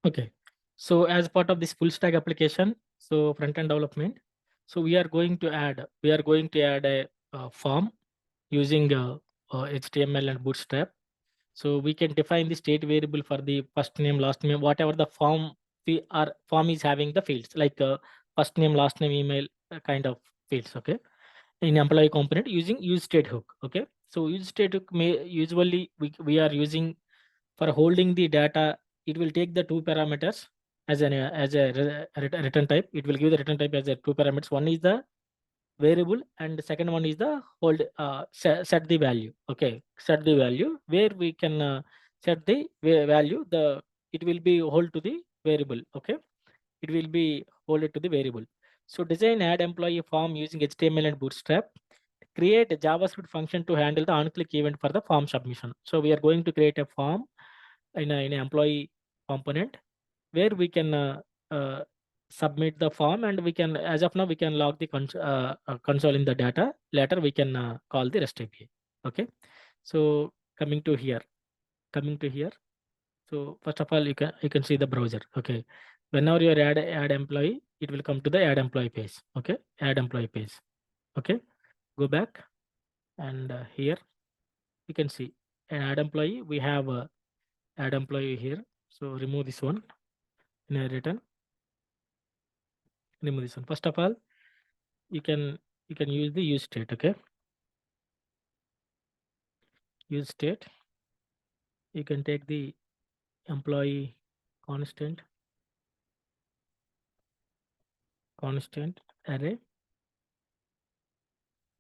Okay. So as part of this full stack application, so front end development, so we are going to add a form using HTML and Bootstrap. So we can define the state variable for the first name, last name, whatever the form is having the fields like first name, last name, email kind of fields. Okay. In employee component using use state hook. Okay. So use state hook may usually we are using for holding the data. It will take the two parameters as a return type. It will give the return type as a two parameters. One is the variable and the second one is the hold set the value. Okay, set the value where we can set the value. It will be hold to the variable. Okay, it will be hold it to the variable. So design add employee form using HTML and Bootstrap. Create a JavaScript function to handle the on-click event for the form submission. So we are going to create a form in an employee component where we can submit the form, and we can, as of now, we can log the console in the data. Later we can call the REST API. Okay. So coming to here. So first of all, you can see the browser. Okay. Whenever you add employee, it will come to the add employee page. Okay. Add employee page. Okay. Go back, and here you can see add employee. We have add employee here. So remove this one in a return. Remove this one. First of all, you can use the use state. Okay. Use state. You can take the employee constant array.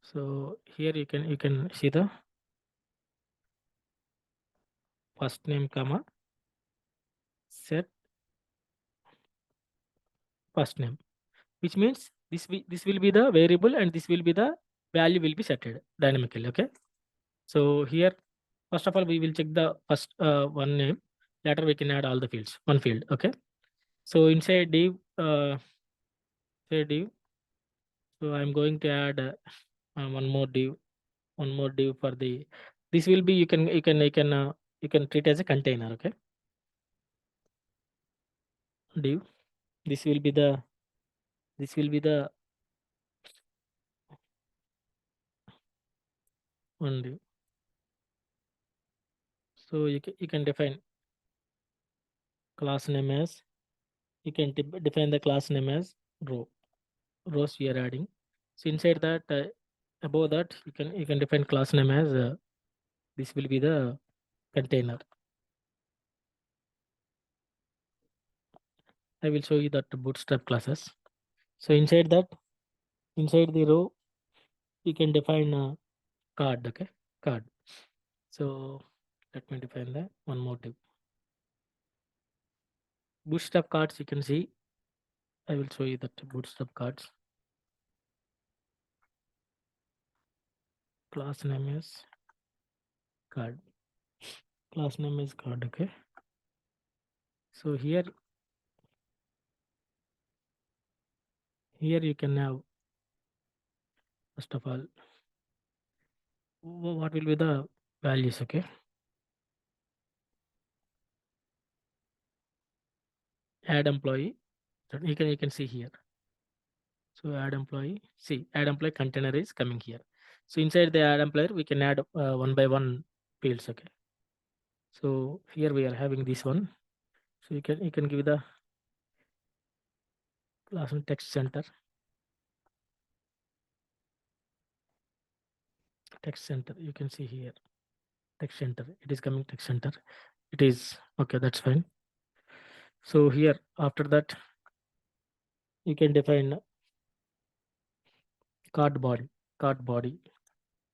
So here you can see the first name comma set first name, which means this will be the variable and this will be the value will be setted dynamically. Okay. So here first of all we will check the first one name. Later we can add all the fields one field. Okay. So inside div say div. So I'm going to add one more div for the, this will be, you can treat as a container. Okay. Div, this will be the one div. So you can define class name as, you can define the class name as rows we are adding. So inside that above that you can define class name as this will be the container. I will show you that bootstrap classes. So inside the row you can define card. Okay. Card. So let me define the one more div. Bootstrap cards, you can see. I will show you that bootstrap cards. Class name is card. Class name is card. Okay. So here you can have, first of all, what will be the values. Okay. Add employee. So you can see here. So add employee. See, add employee container is coming here. So inside the add employer, we can add one by one fields. Okay. So here we are having this one. So you can give the class name text center. Text center. You can see here. Text center. It is coming text center. It is okay. That's fine. So here after that, you can define card body. Card body.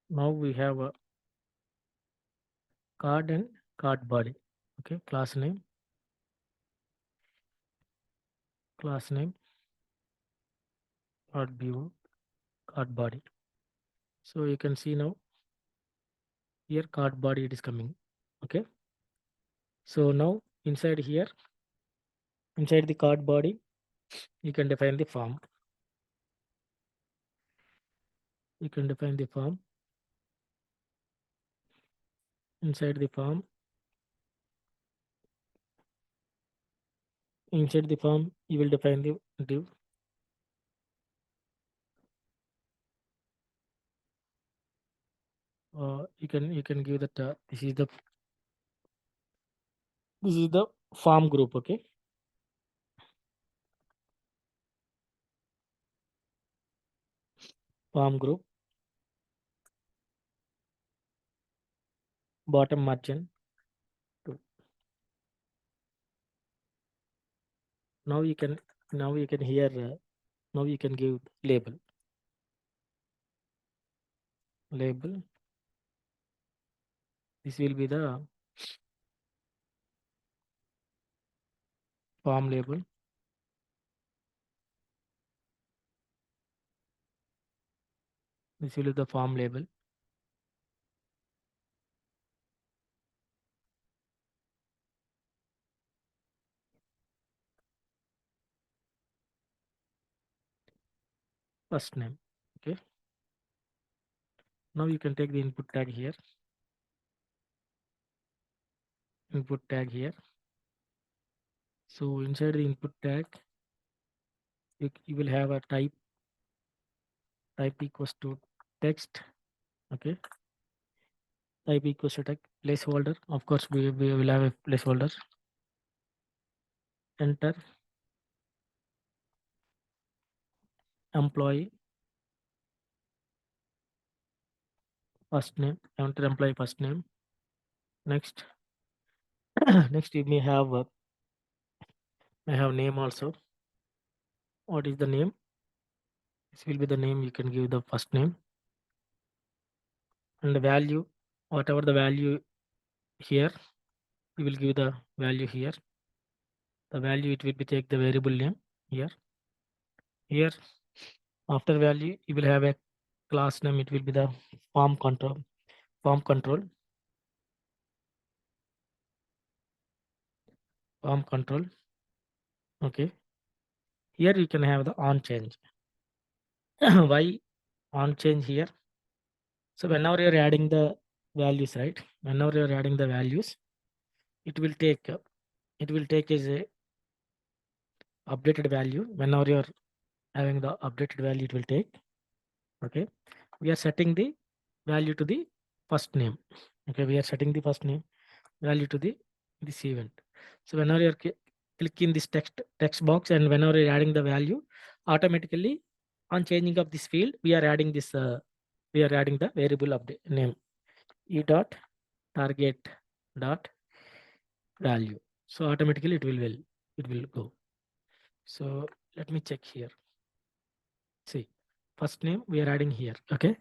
Now we have a card and card body. Okay. Class name. Class name. Card view. Card body. So you can see now here card body it is coming. Okay. So now inside here, inside the card body, you can define the form. You can define the form. Inside the form, Inside the form, you will define the div. You can give that this is the form group. Okay, form group, bottom margin 2. Now you can here now you can give label. This will be the form label. This will be the form label. First name. Okay. Now you can take the input tag here. Input tag here. So inside the input tag, you will have a type equals to text. Okay. Type equals to text placeholder. Of course, we will have a placeholder. Enter employee first name. Enter employee first name. Next, next you may have name also. What is the name? This will be the name. You can give the first name and the value. Whatever the value here, you will give the value here. The value it will be take the variable name here. Here after value you will have a class name. It will be the form control. Form control. Form control. Okay. Here you can have the on change. Why on change here? So whenever you're adding the values, right? Whenever you're adding the values, it will take as a updated value. Whenever you're having the updated value, it will take. Okay. We are setting the value to the first name. Okay. We are setting the first name value to this event. So whenever you're clicking this text box and whenever you're adding the value, automatically on changing of this field, we are adding this. We are adding the variable update name e dot target dot value. So automatically it will go. So let me check here. See, first name we are adding here. Okay,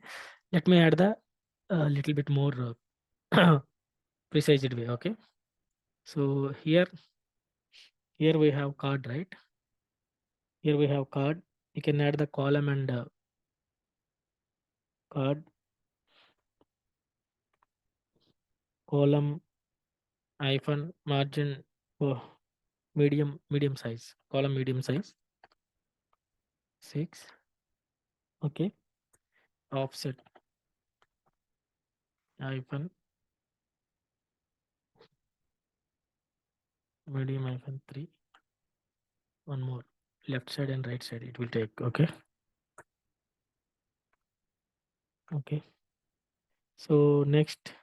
let me add the little bit more precise way. Okay, so here we have card, right? Here we have card. You can add the column and card column hyphen margin medium size, column medium size 6. Okay, offset hyphen medium hyphen 3. One more, left side and right side it will take. Okay. Okay. So next,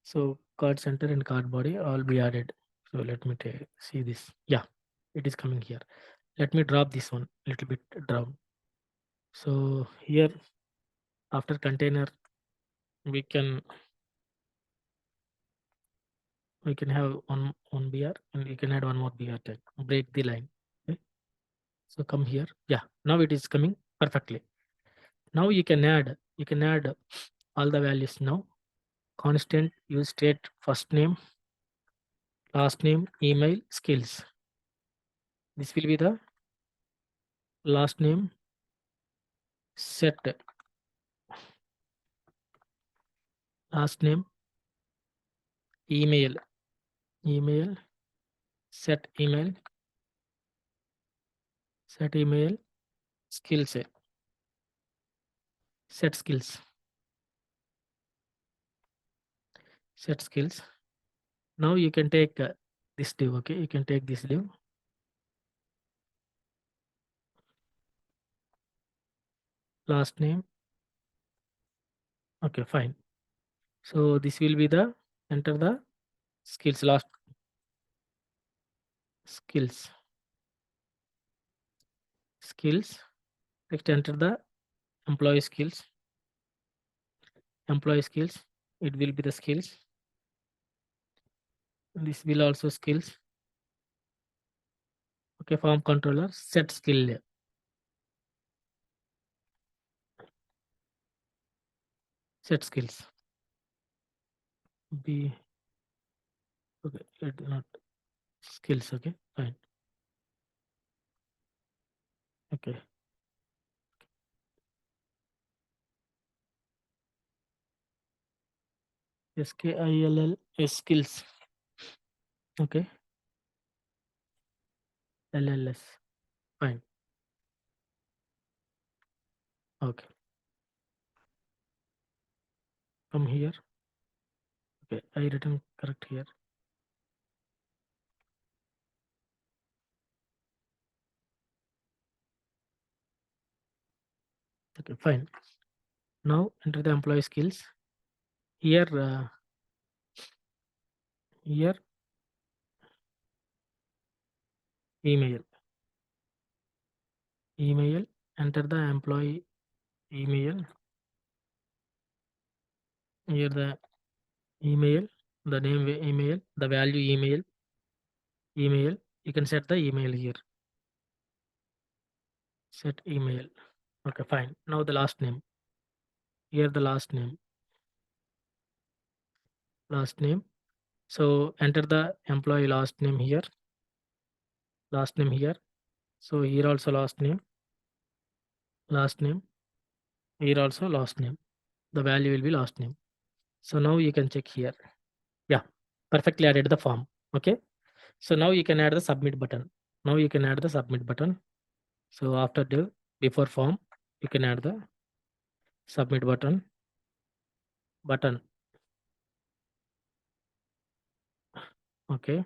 so card center and card body all be added. So let me see this. Yeah, it is coming here. Let me drop this one a little bit down. So here after container we can have one BR and we can add one more BR tag. Break the line. Okay. So come here. Yeah, now it is coming perfectly. Now you can add all the values now. Constant, use state, first name, last name, email, skills. This will be the last name, set last name, email, set email, skills, set skills, Now you can take this div. Okay, you can take this div last name. Okay, fine. So this will be the enter the skills, last skills. Next enter the employee skills. It will be the skills. This will also skills. Okay, form controller, set skill. Set skills. B. Okay, it not skills. Okay, fine. Okay. SKILL skills. Okay. LLS. Fine. Okay. From here. Okay, I written correct here. Okay, fine. Now enter the employee skills. Here, here email. Enter the employee email. Here the email, the name email, the value email. You can set the email here. Set email. Okay, fine. Now the last name. Here the last name. So enter the employee last name here. So here also last name. Here also last name. The value will be last name. So now you can check here. Yeah, perfectly added the form. Okay. So now you can add the submit button. So after the before form, you can add the submit button. Okay.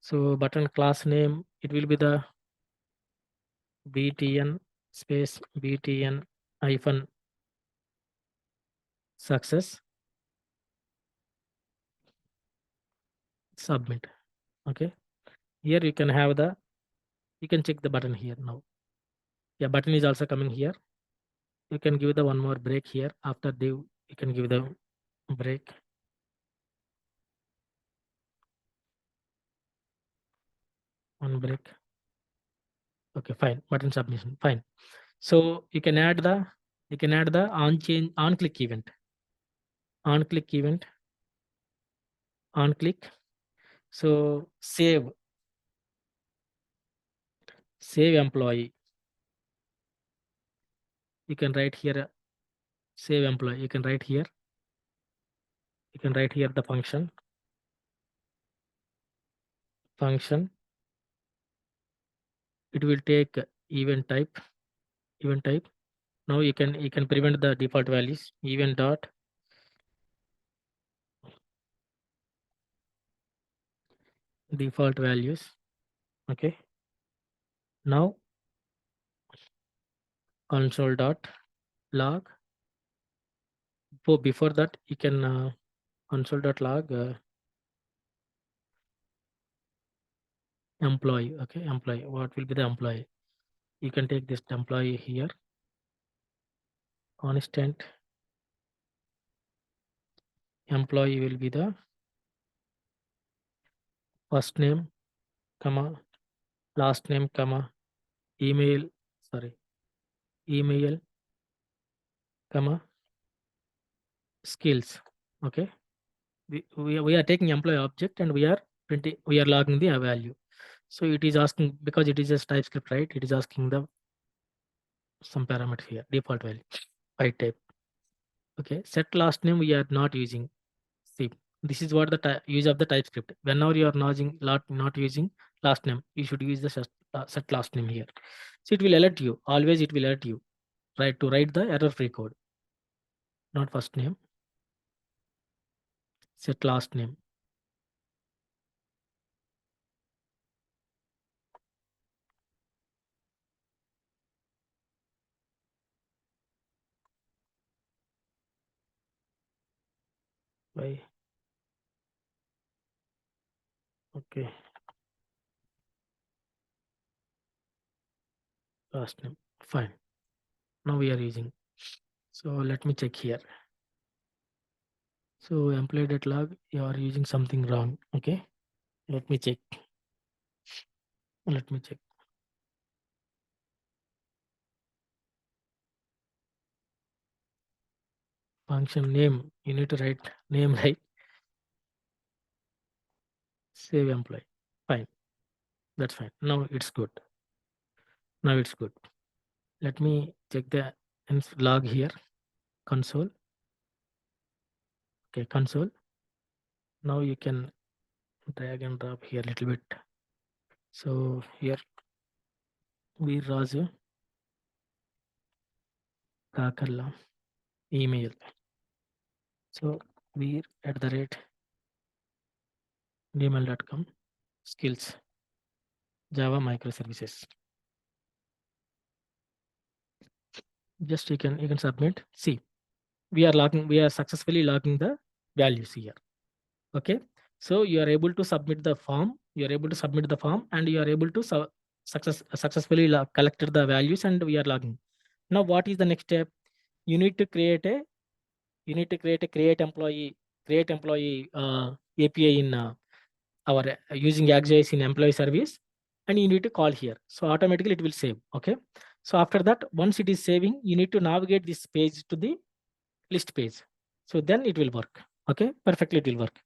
So button class name, it will be the btn space btn hyphen success submit. Okay. Here you can have the, you can check the button here now. Yeah, button is also coming here. You can give the one more break here. After div, you can give the break. One break. Okay, fine. Button submission. Fine. So you can add the on click event. On click. So save employee. You can write here save employee. You can write here the function. It will take event type. Now you can prevent the default values. Event dot default values. Okay. Now console dot log. Before that you can console dot log employee. Okay, employee. What will be the employee? You can take this employee here. Constant employee will be the first name, comma, last name, comma, email, comma, skills. Okay. We are taking employee object and we are logging the value. So it is asking, because it is just TypeScript, right? It is asking the some parameter here, default value, type. Okay. Set last name we are not using. See, this is what the use of the TypeScript. Whenever you are not using last name, you should use the set last name here. So it will alert you. Always it will alert you, right, to write the error-free code. Not first name. Set last name. Why? Okay. Last name. Fine. Now we are using. So let me check here. So employee.log, you are using something wrong. Okay. Let me check. Let me check. Function name. You need to write name, right? Save employee. Fine. That's fine. Now it's good. Now it's good. Let me check the log here. Console. Okay, console. Now you can drag and drop here a little bit. So here we Razu Vkakarla email. So we @gmail.com skills Java microservices. Just you can submit. See, we are successfully logging the values here. Okay, so you are able to submit the form. You are able to submit the form, and you are able to successfully collected the values, and we are logging. Now, what is the next step? You need to create a create employee API in our using ReactJs in employee service, and you need to call here. So automatically it will save. Okay. So after that, once it is saving, you need to navigate this page to the list page. So then it will work. Okay, perfectly it will work.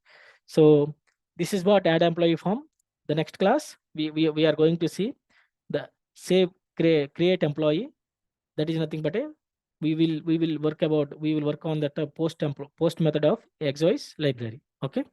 So this is what add employee form. The next class we are going to see the save create employee. That is nothing but a we will work on that post method of ReactJs library. Okay.